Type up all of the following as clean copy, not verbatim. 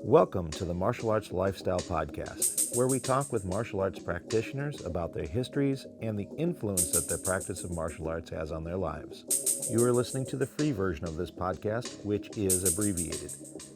Welcome to the Martial Arts Lifestyle Podcast, where we talk with martial arts practitioners about their histories and the influence that their practice of martial arts has on their lives. You are listening to the free version of this podcast, which is abbreviated.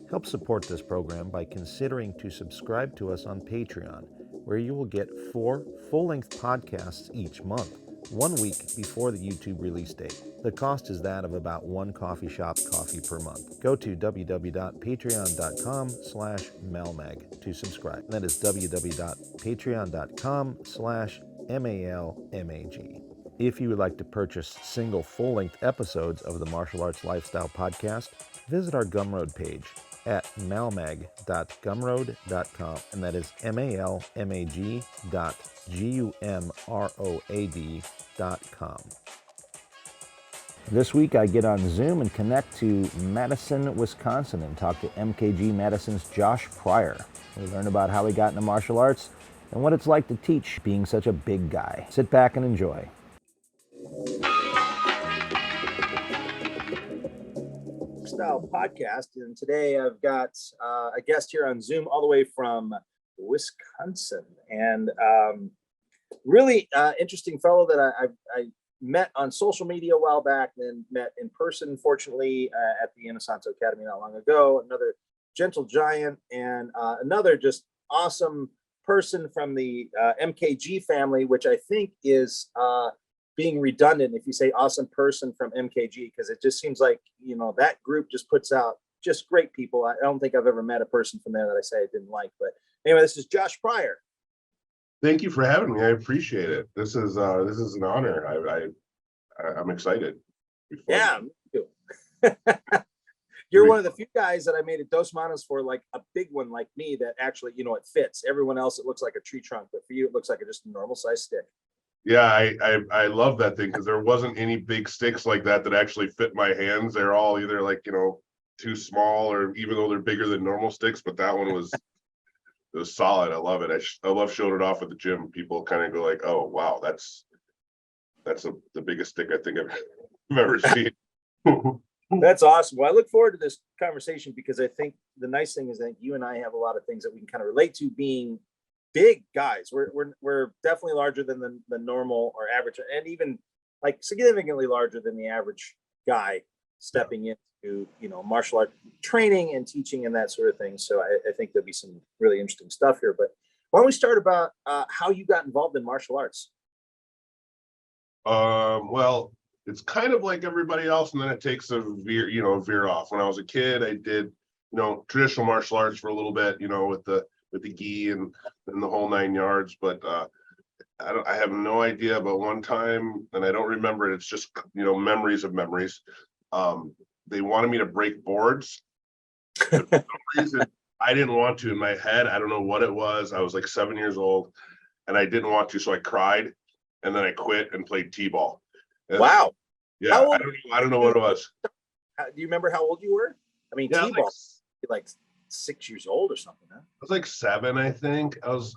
Help support this program by considering to subscribe to us on Patreon, where you will get 4 full-length podcasts each month, 1 week before the YouTube release date. The cost is that of about 1 coffee shop coffee per month. Go to www.patreon.com/malmag to subscribe. That is www.patreon.com/malmag. If you would like to purchase single full-length episodes of the Martial Arts Lifestyle Podcast, visit our Gumroad page at malmag.gumroad.com, and that is malmag.gumroad.com. This week I get on Zoom and connect to Madison, Wisconsin and talk to MKG Madison's Josh Pryor. We learn about how he got into martial arts and what it's like to teach being such a big guy. Sit back and enjoy. Style podcast, and today I've got a guest here on Zoom all the way from Wisconsin, and really interesting fellow that I met on social media a while back, then met in person, fortunately, at the Inosanto Academy not long ago. Another gentle giant and another just awesome person from the MKG family, which I think is being redundant if you say awesome person from MKG, because it just seems like, you know, that group just puts out just great people. I don't think I've ever met a person from there that I say I didn't like. But anyway, this is Josh Pryor. Thank you for having me. I appreciate it. This is an honor. I'm excited. Yeah, me too. You're one of the few guys that I made a dos manos for, like a big one like me that actually, you know, it fits. Everyone else, it looks like a tree trunk, but for you, it looks like just a normal size stick. Yeah, I love that thing because there wasn't any big sticks like that actually fit my hands. They're all either like, you know, too small, or even though they're bigger than normal sticks, but that one was it was solid. I love it. I love showing it off at the gym. People kind of go like, "Oh, wow, that's the biggest stick I think I've ever seen." That's awesome. Well, I look forward to this conversation because I think the nice thing is that you and I have a lot of things that we can kind of relate to, being big guys. We're definitely larger than the normal or average, and even like significantly larger than the average guy stepping into, you know, martial art training and teaching and that sort of thing. So I think there'll be some really interesting stuff here. But why don't we start about how you got involved in martial arts? Well, it's kind of like everybody else, and then it takes a veer off. When I was a kid, I did, you know, traditional martial arts for a little bit, you know, with the gi and the whole 9 yards. But I have no idea about one time, and I don't remember it. It's just, you know, memories of memories. They wanted me to break boards. For some reason, I didn't want to in my head. I don't know what it was. I was like 7 years old, and I didn't want to, so I cried, and then I quit and played t-ball. Wow. Yeah, I don't know what it was. Do you remember how old you were? I mean, Yeah, t-ball, like 6 years old or something, huh? I was like 7, I think. I was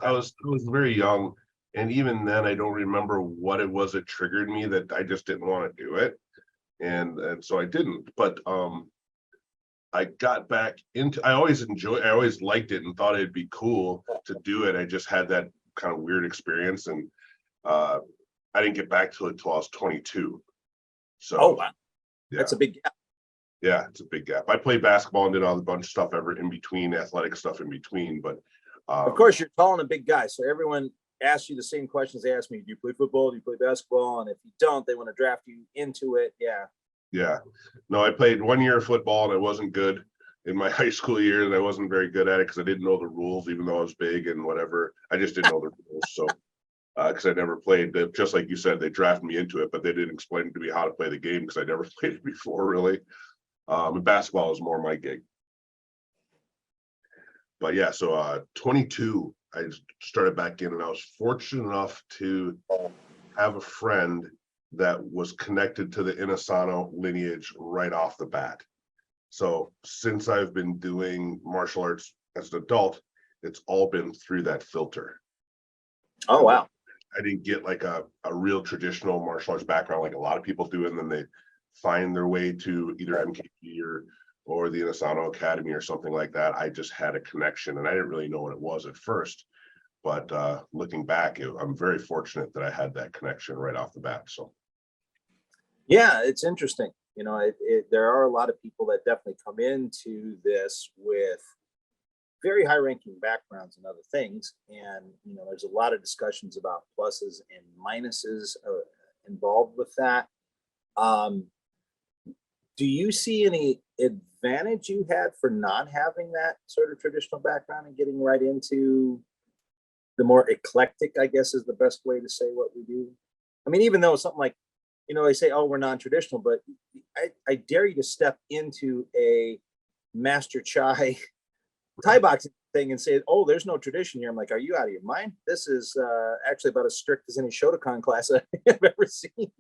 very young, and even then, I don't remember what it was that triggered me that I just didn't want to do it, and so I didn't. But I got back into. I always liked it and thought it'd be cool to do it. I just had that kind of weird experience, and I didn't get back to it till I was 22. So, oh wow, yeah. That's a big gap. Yeah, it's a big gap. I played basketball and did all the bunch of stuff ever in between, athletic stuff in between. But of course, you're tall and a big guy, so everyone asks you the same questions they ask me: do you play football? Do you play basketball? And if you don't, they want to draft you into it. Yeah. Yeah. No, I played 1 year of football, and I wasn't good in my high school years. And I wasn't very good at it because I didn't know the rules, even though I was big and whatever. I just didn't know the rules. So, because I never played, just like you said, they drafted me into it, but they didn't explain to me how to play the game because I never played it before, really. And basketball is more my gig. But yeah, so 22, I started back in, and I was fortunate enough to have a friend that was connected to the Inosanto lineage right off the bat. So since I've been doing martial arts as an adult, it's all been through that filter. Oh, wow. I didn't get like a real traditional martial arts background like a lot of people do, and then they find their way to either MKG or the Inosanto Academy or something like that. I just had a connection, and I didn't really know what it was at first. But looking back, I'm very fortunate that I had that connection right off the bat. So Yeah, it's interesting. There are a lot of people that definitely come into this with very high ranking backgrounds and other things. And, there's a lot of discussions about pluses and minuses involved with that. Do you see any advantage you had for not having that sort of traditional background and getting right into the more eclectic, I guess is the best way to say what we do? I mean, even though something like, they say, oh, we're non-traditional, but I dare you to step into a master Thai boxing thing and say, oh, there's no tradition here. I'm like, are you out of your mind? This is actually about as strict as any Shotokan class I've ever seen,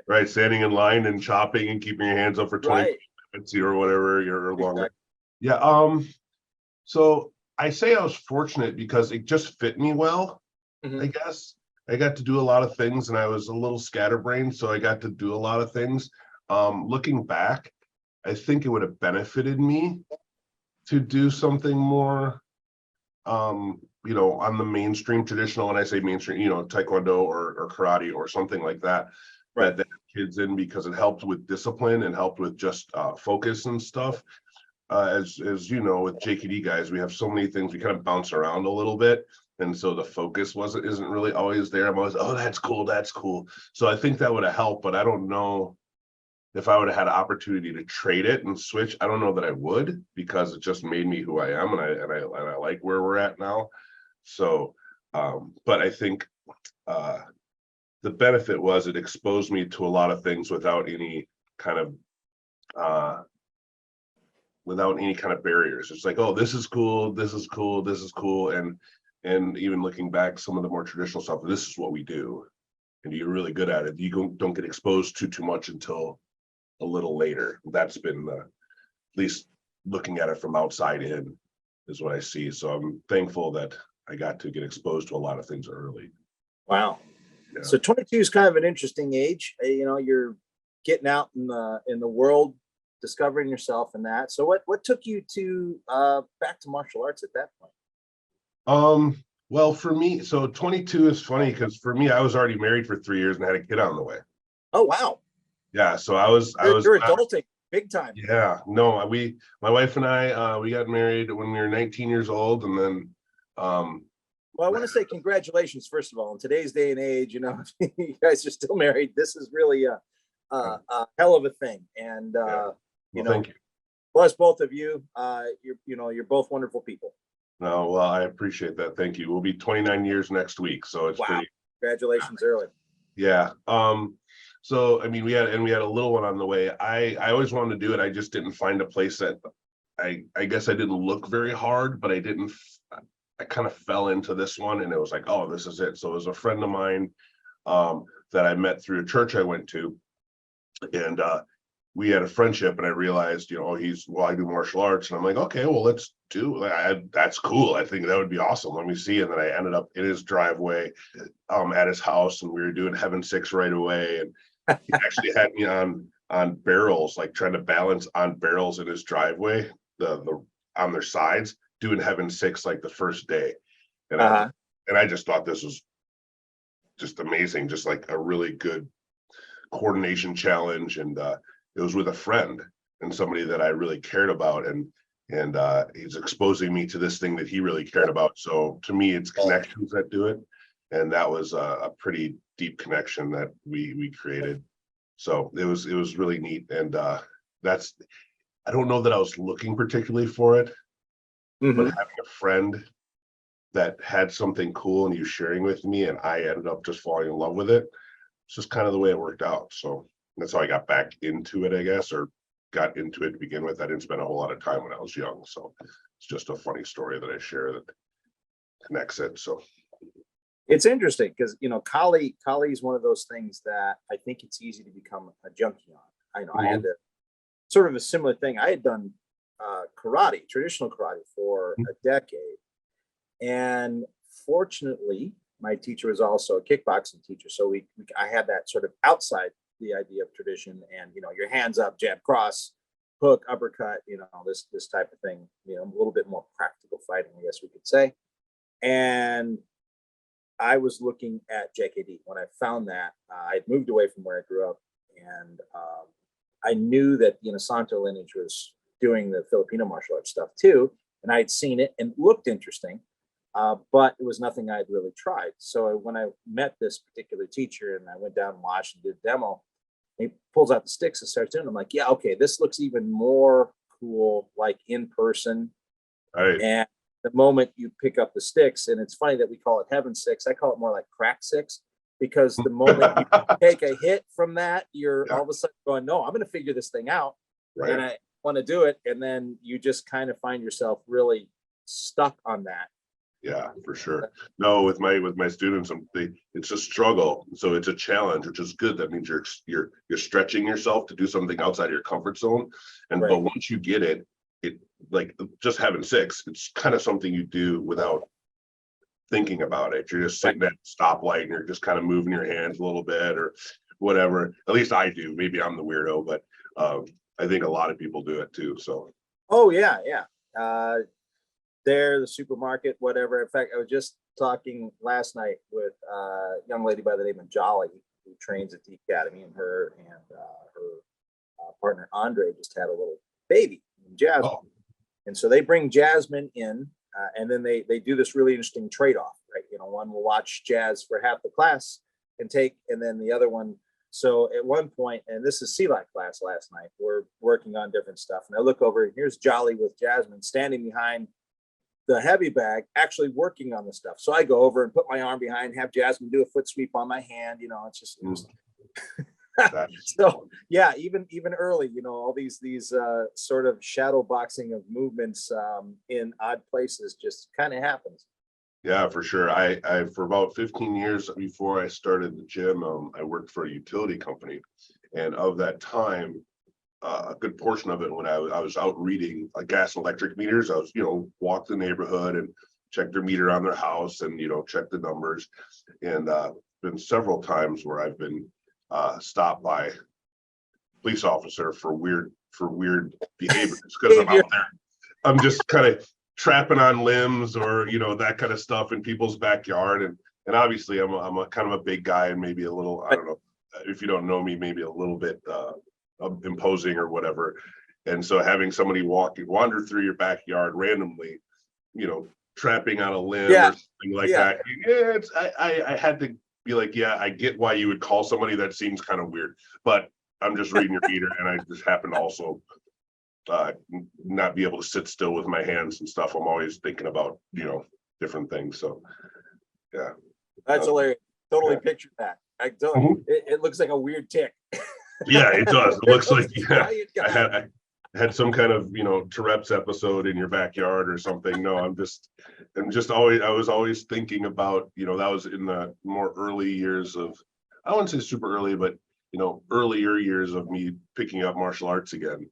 Right, standing in line and chopping and keeping your hands up for 20 minutes or whatever, you're longer. Exactly. Yeah, so I say I was fortunate because it just fit me well, I guess. I got to do a lot of things, and I was a little scatterbrained, so I got to do a lot of things. Looking back, I think it would have benefited me to do something more, on the mainstream traditional. When I say mainstream, Taekwondo or karate or something like that, right, that kids in, because it helped with discipline and helped with just focus and stuff. As you know, with JKD guys, we have so many things, we kind of bounce around a little bit. And so the focus isn't really always there. I'm always, oh, that's cool. That's cool. So I think that would have helped, but I don't know if I would have had an opportunity to trade it and switch. I don't know that I would, because it just made me who I am. And I like where we're at now. So, but I think the benefit was it exposed me to a lot of things without any kind of barriers. It's like, oh, this is cool, this is cool, this is cool. And even looking back, some of the more traditional stuff, this is what we do. And you're really good at it. You don't get exposed to too much until a little later. That's been at least looking at it from outside in is what I see. So I'm thankful that I got to get exposed to a lot of things early. Wow. Yeah. So 22 is kind of an interesting age. You're getting out in the world, discovering yourself in that. So what took you to back to martial arts at that point? Well, for me, so 22 is funny because for me, I was already married for 3 years and had a kid on the way. Oh, wow. Yeah. So you're adulting big time. Yeah. No, my wife and I, we got married when we were 19 years old. And then, well, I want to say congratulations, first of all. In today's day and age, you guys are still married. This is really a hell of a thing. And, thank you. Plus both of you, you're both wonderful people. No, well, I appreciate that. Thank you. We'll be 29 years next week. So it's pretty. Congratulations early. Yeah. So, I mean, we had a little one on the way. I always wanted to do it. I just didn't find a place that I guess I didn't look very hard, but I kind of fell into this one, and it was like, oh, this is it. So it was a friend of mine that I met through a church I went to, and we had a friendship, and I realized, I do martial arts, and I'm like, okay, well, let's do, that's cool. I think that would be awesome. Let me see. And then I ended up in his driveway, at his house, and we were doing Heaven 6 right away. And he actually had me on barrels, like trying to balance on barrels in his driveway, the on their sides, doing Heaven 6 like the first day. And I just thought this was just amazing, just like a really good coordination challenge. And it was with a friend and somebody that I really cared about, and he's exposing me to this thing that he really cared about. So to me, it's connections that do it, and that was a pretty deep connection that we created. So it was really neat, and I don't know that I was looking particularly for it, but having a friend that had something cool and he was sharing with me, and I ended up just falling in love with it. It's just kind of the way it worked out. So that's how I got back into it, I guess, or got into it to begin with. I didn't spend a whole lot of time when I was young. So it's just a funny story that I share that connects it. So it's interesting because, Kali is one of those things that I think it's easy to become a junkie on. I had sort of a similar thing. I had done karate, traditional karate for a decade. And fortunately, my teacher was also a kickboxing teacher. So I had that sort of outside the idea of tradition and, your hands up, jab, cross, hook, uppercut, this type of thing, a little bit more practical fighting, I guess we could say. And I was looking at JKD when I found that. I'd moved away from where I grew up, and I knew that the Inosanto lineage was doing the Filipino martial arts stuff too, and I'd seen it and it looked interesting, but it was nothing I'd really tried. So when I met this particular teacher and I went down and watched and did a demo, he pulls out the sticks and starts doing it. I'm like, yeah, okay, this looks even more cool, like in person. Right. And the moment you pick up the sticks, and it's funny that we call it heaven six, I call it more like crack six, because the moment you take a hit from that, you're all of a sudden going, no, I'm going to figure this thing out. Right. And I want to do it. And then you just kind of find yourself really stuck on that. Yeah, for sure. No, with my students, it's a struggle. So it's a challenge, which is good. That means you're stretching yourself to do something outside of your comfort zone. And but once you get it, like just having six, it's kind of something you do without thinking about it. You're just sitting at a stoplight and you're just kind of moving your hands a little bit or whatever. At least I do. Maybe I'm the weirdo, but I think a lot of people do it too. So. Oh yeah, yeah. There, the supermarket, whatever. In fact, I was just talking last night with a young lady by the name of Jolly, who trains at the academy, and her partner Andre just had a little baby, Jasmine. Oh. And so they bring Jasmine in, and then they do this really interesting trade-off, right? One will watch Jazz for half the class and then the other one. So at one point, and this is CLAC class last night, we're working on different stuff, and I look over, and here's Jolly with Jasmine standing behind the heavy bag, actually working on the stuff. So I go over and put my arm behind, have Jasmine do a foot sweep on my hand. It's just so yeah, even early, all these sort of shadow boxing of movements in odd places just kind of happens. Yeah, for sure. I for about 15 years before I started the gym, I worked for a utility company, and of that time, a good portion of it when I was out reading gas and electric meters. I was, walk the neighborhood and check their meter on their house and, check the numbers. And been several times where I've been stopped by police officer for weird behaviors because I'm out there. I'm just kind of trapping on limbs or, that kind of stuff in people's backyard. And obviously I'm a kind of a big guy and maybe a little, I don't know, if you don't know me, maybe a little bit imposing or whatever. And so having somebody wander through your backyard randomly, trapping on a limb or something like that. Yeah, I had to be like, yeah, I get why you would call somebody. That seems kind of weird, but I'm just reading your meter, and I just happen to also not be able to sit still with my hands and stuff. I'm always thinking about, different things. So yeah. That's hilarious. Totally pictured that. I don't, it looks like a weird tick. Yeah, it does. It looks like I had some kind of Tourette's episode in your backyard or something. No, I was always thinking about that was in the more early years of, I wouldn't say super early, but earlier years of me picking up martial arts again.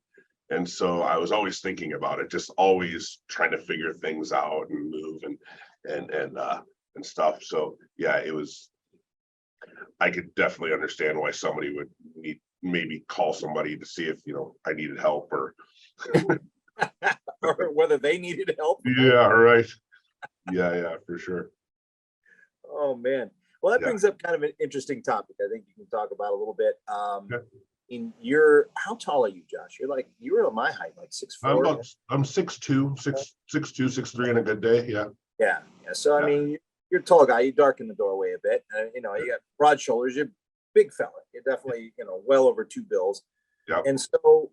And so I was always thinking about it, just always trying to figure things out and move and stuff. So yeah, I could definitely understand why somebody would maybe call somebody to see if I needed help or or whether they needed help. Yeah, right. Yeah, for sure. Oh man. Well, that brings up kind of an interesting topic. I think you can talk about a little bit. How tall are you, Josh? You were my height, like 6'4". I'm 6'2", 6'3" on a good day. Yeah. Yeah. So I mean, you're a tall guy. You darken the doorway a bit. You got broad shoulders. You're a big fella. You're definitely well over 2 bills. Yeah. And so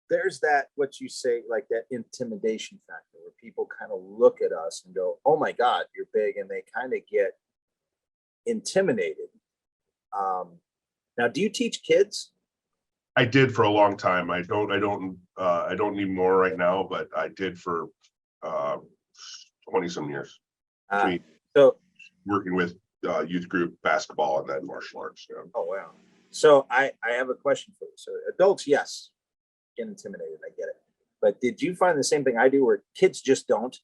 there's that, what you say, like that intimidation factor where people kind of look at us and go, "Oh my God, you're big," and they kind of get intimidated. Now, do you teach kids? I did for a long time. I don't anymore right now, but I did for 20 some years. So working with youth group basketball and then martial arts. Yeah. Oh wow. So I have a question for you. So adults, yes, get intimidated. I get it. But did you find the same thing I do, where kids just don't?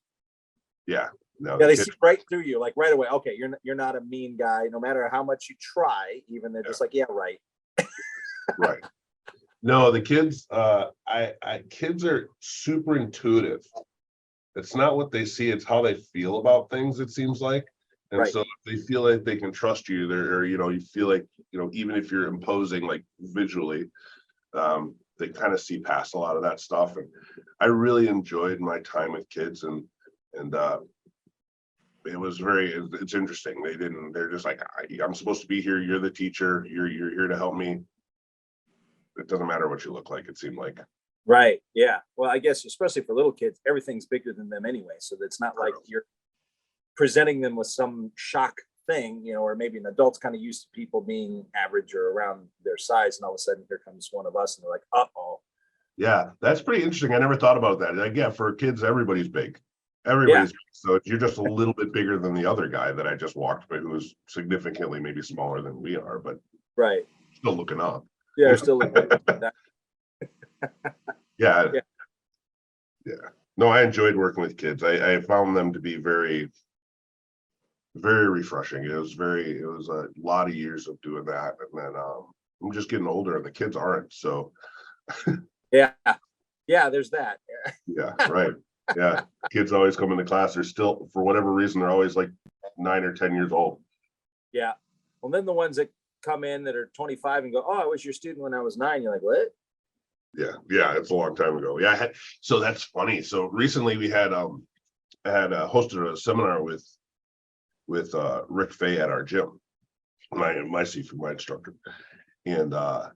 Yeah. No. Yeah, they see right through you, like right away. Okay, you're not a mean guy, no matter how much you try. Even they're just like, yeah, right. Right. No, the kids, kids are super intuitive. It's not what they see, it's how they feel about things, it seems like. And Right. so if they feel like they can trust you, or, you feel like, even if you're imposing like visually, they kind of see past a lot of that stuff. And I really enjoyed my time with kids, and it was it's interesting. They're just like, I'm supposed to be here. You're the teacher. You're here to help me. It doesn't matter what you look like, it seemed like. Right. Yeah. Well, I guess especially for little kids, everything's bigger than them anyway. So it's not like you're presenting them with some shock thing, or maybe an adult's kind of used to people being average or around their size, and all of a sudden here comes one of us, and they're like, uh-oh. Yeah, that's pretty interesting. I never thought about that. Like, yeah, for kids, everybody's big. Yeah. So you're just a little bit bigger than the other guy that I just walked by, who was significantly maybe smaller than we are, but Right. still looking up. Yeah, they're still looking at that. Yeah. Yeah. Yeah. No, I enjoyed working with kids. I found them to be very, very refreshing. It was a lot of years of doing that. And then I'm just getting older and the kids aren't. So Yeah. Yeah, there's that. yeah, right. Yeah. Kids always come into class. They're still, for whatever reason, they're always like 9 or 10 years old. Yeah. Well, then the ones that come in that are 25 and go, oh, I was your student when I was 9. You're like, what? Yeah, it's a long time ago. Yeah, so that's funny. So recently we had I had hosted a seminar with Rick Faye at our gym, my seafood, my instructor, and I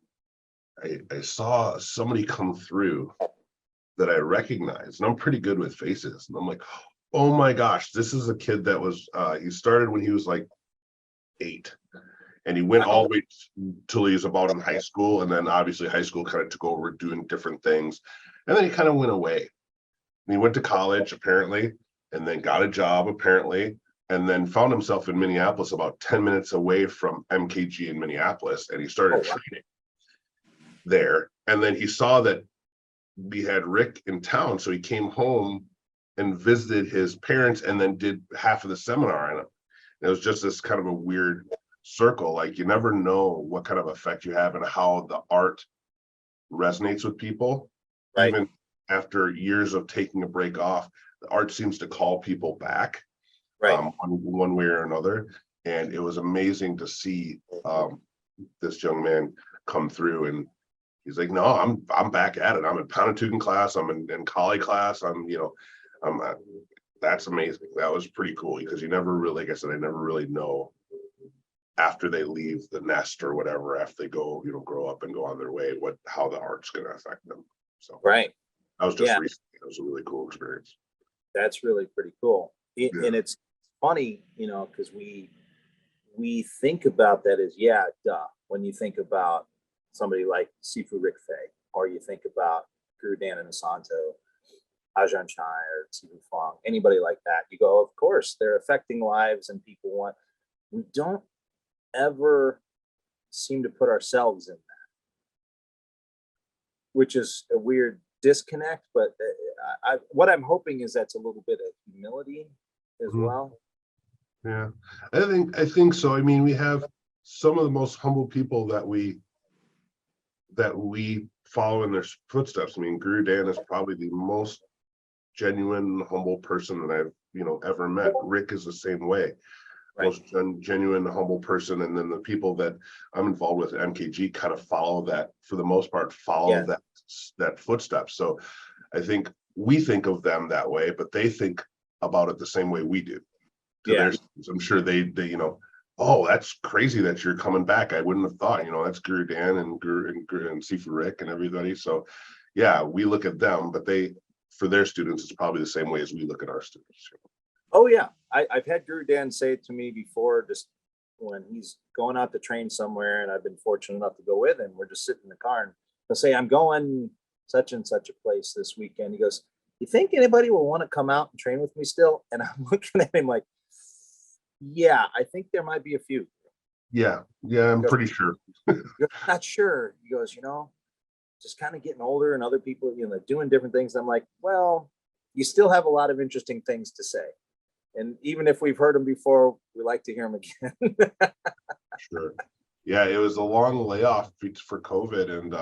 saw somebody come through that I recognized, and I'm pretty good with faces, and I'm like, oh my gosh, this is a kid that was he started when he was like 8. And he went all the way till he was about in high school. And then obviously high school kind of took over doing different things. And then he kind of went away. And he went to college, apparently, and then got a job, apparently, and then found himself in Minneapolis, about 10 minutes away from MKG in Minneapolis. And he started training there. And then he saw that we had Rick in town. So he came home and visited his parents and then did half of the seminar on him. It was just this kind of a weird circle. Like, you never know what kind of effect you have and how the art resonates with people. Right. Even after years of taking a break off, the art seems to call people back, right, one way or another. And it was amazing to see this young man come through, and he's like, no, I'm back at it. I'm in Pontoon class, I'm in Collie class, that's amazing. That was pretty cool, because you never really, like I said, I never really know after they leave the nest or whatever, after they go, grow up and go on their way, how the art's going to affect them. So right. That was just recently. It was a really cool experience. That's really pretty cool. And it's funny, because we think about that as, when you think about somebody like Sifu Rick Faye, or you think about Guro Dan Inosanto, Ajahn Chai, or Sifu Fong, anybody like that, you go, of course, they're affecting lives and people we don't ever seem to put ourselves in that, which is a weird disconnect. But what I'm hoping is that's a little bit of humility as well. Yeah, I think so. I mean, we have some of the most humble people that we follow in their footsteps. I mean, Guro Dan is probably the most genuine, humble person that I've ever met. Rick is the same way. Right. Most genuine, humble person. And then the people that I'm involved with at MKG kind of follow that, for the most part, that footstep. So I think we think of them that way, but they think about it the same way we do. I'm sure they oh, that's crazy that you're coming back. I wouldn't have thought, that's Guro Dan and Sifu Rick and everybody. So yeah, we look at them, but for their students, it's probably the same way as we look at our students. Oh yeah, I've had Guro Dan say it to me before, just when he's going out to train somewhere, and I've been fortunate enough to go with him. We're just sitting in the car, and he'll say, I'm going such and such a place this weekend. He goes, you think anybody will want to come out and train with me still? And I'm looking at him like, yeah, I think there might be a few. Yeah, I'm pretty sure. You're not sure. He goes, just kind of getting older, and other people, doing different things. I'm like, well, you still have a lot of interesting things to say. And even if we've heard them before, we like to hear them again. Sure. Yeah, it was a long layoff for COVID, and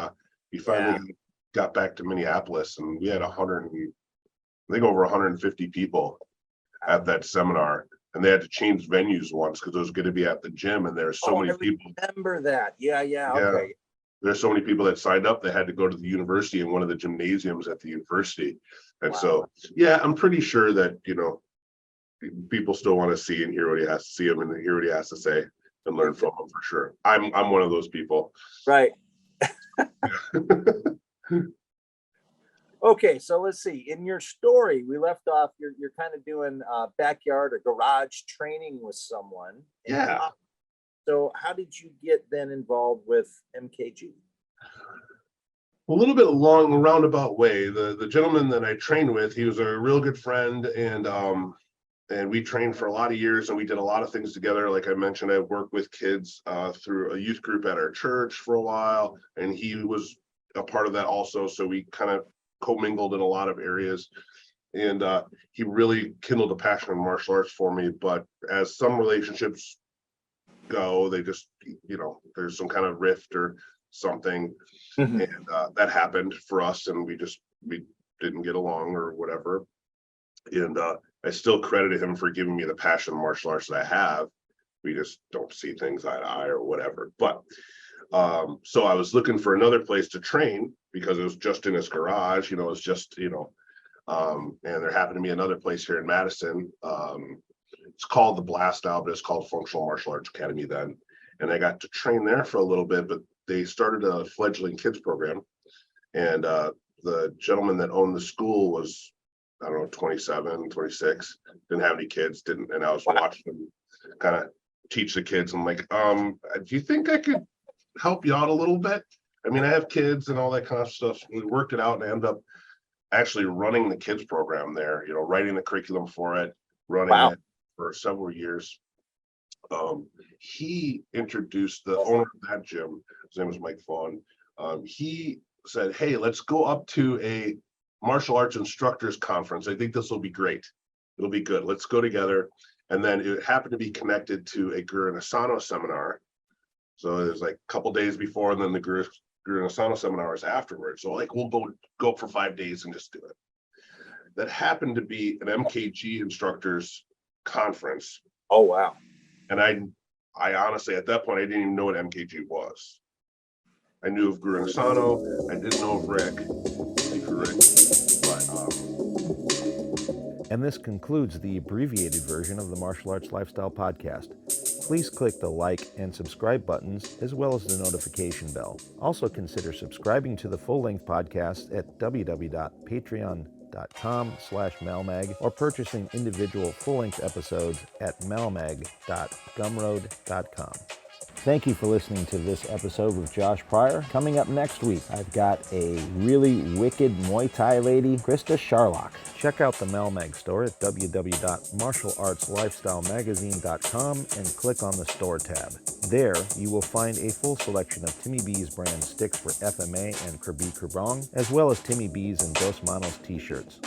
We finally got back to Minneapolis, and we had I think over 150 people at that seminar, and they had to change venues once because it was going to be at the gym, and there's so many people. Remember that? Yeah, okay. There's so many people that signed up. They had to go to the university in one of the gymnasiums at the university, and so I'm pretty sure that people still want to see and hear what he has to see him and hear what he has to say and learn from him for sure. I'm one of those people. Right. Okay, so let's see. In your story, we left off. You're kind of doing backyard or garage training with someone. Yeah. So how did you get then involved with MKG? A little bit along a roundabout way. The gentleman that I trained with, he was a real good friend, and we trained for a lot of years, and we did a lot of things together. Like I mentioned, I worked with kids through a youth group at our church for a while, and he was a part of that also. So we kind of commingled in a lot of areas, and he really kindled a passion in martial arts for me. But as some relationships go, they just, there's some kind of rift or something, and that happened for us, and we didn't get along or whatever. And I still credited him for giving me the passion of martial arts that I have. We just don't see things eye to eye or whatever. But so I was looking for another place to train because it was just in his garage, it's just, and there happened to be another place here in Madison. It's called the Blast Out, but it's called Functional Martial Arts Academy then. And I got to train there for a little bit, but they started a fledgling kids program. And the gentleman that owned the school was, I don't know, 27, 26, didn't have any kids, and I was watching him kind of teach the kids. I'm like, do you think I could help you out a little bit? I mean, I have kids and all that kind of stuff. We worked it out, and I ended up actually running the kids program there, writing the curriculum for it, running it for several years. He introduced the owner of that gym. His name was Mike Vaughn. He said, hey, let's go up to a martial arts instructors conference. I think this will be great. It'll be good. Let's go together. And then it happened to be connected to a Guro Dan Inosanto seminar. So it was like a couple days before, and then the Guro Dan Inosanto seminar was afterwards. So we'll go for 5 days and just do it. That happened to be an MKG instructors conference. Oh, wow. And I honestly, at that point, I didn't even know what MKG was. I knew of Guro Dan Inosanto. I didn't know of Rick. And this concludes the abbreviated version of the Martial Arts Lifestyle Podcast. Please click the like and subscribe buttons as well as the notification bell. Also consider subscribing to the full-length podcast at www.patreon.com/malmag or purchasing individual full-length episodes at malmag.gumroad.com. Thank you for listening to this episode with Josh Pryor. Coming up next week, I've got a really wicked Muay Thai lady, Krista Sharlock. Check out the Malmag store at www.martialartslifestylemagazine.com and click on the store tab. There, you will find a full selection of Timmy B's brand sticks for FMA and Krabi Krabong, as well as Timmy B's and Dos Manos t-shirts.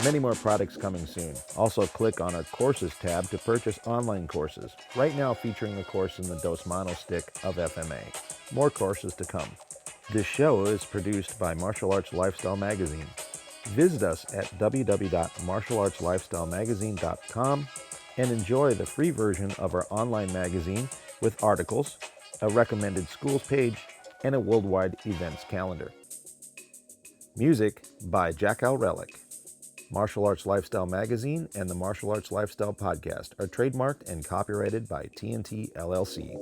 Many more products coming soon. Also click on our courses tab to purchase online courses, right now featuring a course in the Dos Manos stick of FMA. More courses to come. This show is produced by Martial Arts Lifestyle Magazine. Visit us at www.martialartslifestylemagazine.com and enjoy the free version of our online magazine with articles, a recommended schools page, and a worldwide events calendar. Music by Jackal Relic. Martial Arts Lifestyle Magazine and the Martial Arts Lifestyle Podcast are trademarked and copyrighted by TNT LLC.